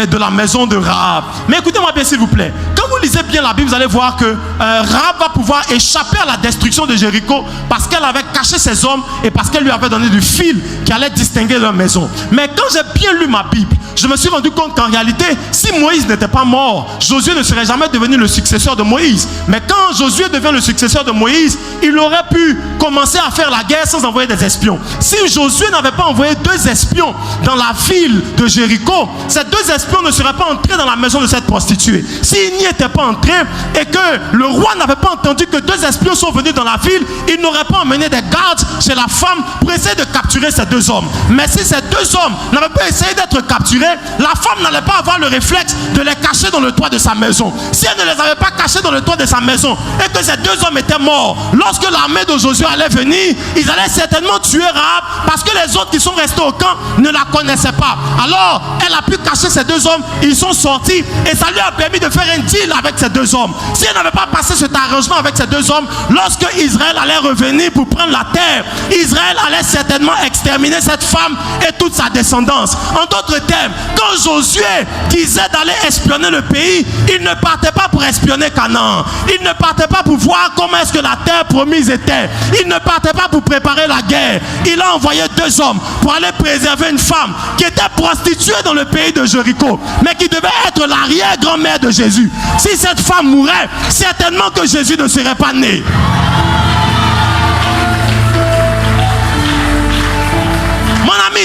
de la maison de Rahab. Mais écoutez-moi bien s'il vous plaît. Quand vous lisez bien la Bible, vous allez voir que Rahab va pouvoir échapper à la destruction de Jéricho parce qu'elle avait caché ses hommes et parce qu'elle lui avait donné du fil qui allait distinguer leur maison. Mais quand j'ai bien lu ma Bible, je me suis rendu compte qu'en réalité, si Moïse n'était pas mort, Josué ne serait jamais devenu le successeur de Moïse. Mais quand Josué devient le successeur de Moïse, il aurait pu commencer à faire la guerre sans envoyer des espions. Si Josué n'avait pas envoyé 2 espions dans la ville de Jéricho, ces 2 espions ne seraient pas entrés dans la maison de cette prostituée. S'ils n'y étaient pas entrés et que le roi n'avait pas entendu que 2 espions sont venus dans la ville, il n'aurait pas emmené des gardes chez la femme pour essayer de capturer ces 2 hommes. Mais si ces 2 hommes n'avaient pas essayé d'être capturés, la femme n'allait pas avoir le réflexe de les cacher dans le toit de sa maison. Si elle ne les avait pas cachés dans le toit de sa maison et que ces 2 hommes étaient morts, lorsque l'armée de Josué allait venir, ils allaient certainement tuer Rahab parce que les autres qui sont restés au camp ne la connaissaient pas. Alors, elle a pu cacher ces 2 hommes, ils sont sortis et ça lui a permis de faire un deal avec ces 2 hommes. Si elle n'avait pas passé cet arrangement avec ces 2 hommes, lorsque Israël allait revenir pour prendre la terre, Israël allait certainement exterminer cette femme et toute sa descendance. En d'autres termes, quand Josué disait d'aller espionner le pays, il ne partait pas pour espionner Canaan. Il ne partait pas pour voir comment est-ce que la terre promise était. Il ne partait pas pour préparer la guerre. Il a envoyé 2 hommes pour aller préserver une femme qui était prostituée dans le pays de Jéricho, mais qui devait être l'arrière-grand-mère de Jésus. Si cette femme mourait, certainement que Jésus ne serait pas né.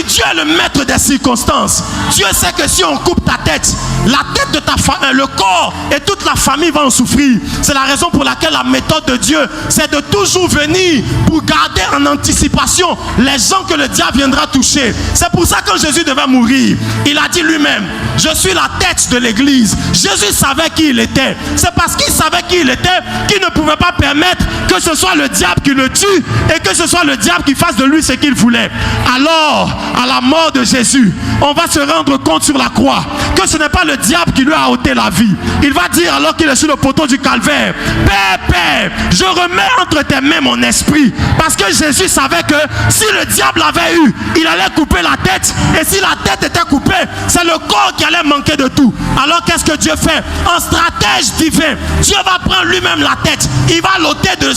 Dieu est le maître des circonstances. Dieu sait que si on coupe ta tête, la tête de ta famille, le corps et toute la famille va en souffrir. C'est la raison pour laquelle la méthode de Dieu, c'est de toujours venir pour garder en anticipation les gens que le diable viendra toucher. C'est pour ça que quand Jésus devait mourir, il a dit lui-même: je suis la tête de l'église. Jésus savait qui il était. C'est parce qu'il savait qui il était qu'il ne pouvait pas permettre que ce soit le diable qui le tue et que ce soit le diable qui fasse de lui ce qu'il voulait. Alors, à la mort de Jésus, on va se rendre compte sur la croix que ce n'est pas le diable qui lui a ôté la vie. Il va dire alors qu'il est sur le poteau du calvaire: Père, Père, je remets entre tes mains mon esprit. Parce que Jésus savait que si le diable avait eu, il allait couper la tête. Et si la tête était coupée, c'est le corps qui allait manquer de tout. Alors qu'est-ce que Dieu fait? En stratège divin, Dieu va prendre lui-même la tête. Il va l'ôter de...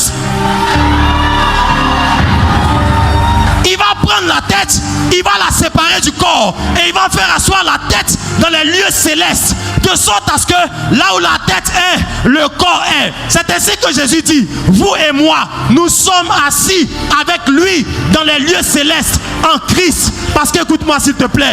Il va prendre la tête, il va la séparer du corps et il va faire asseoir la tête dans les lieux célestes, de sorte à ce que là où la tête est, le corps est. C'est ainsi que Jésus dit: vous et moi, nous sommes assis avec lui dans les lieux célestes en Christ. Parce que, écoute-moi s'il te plaît,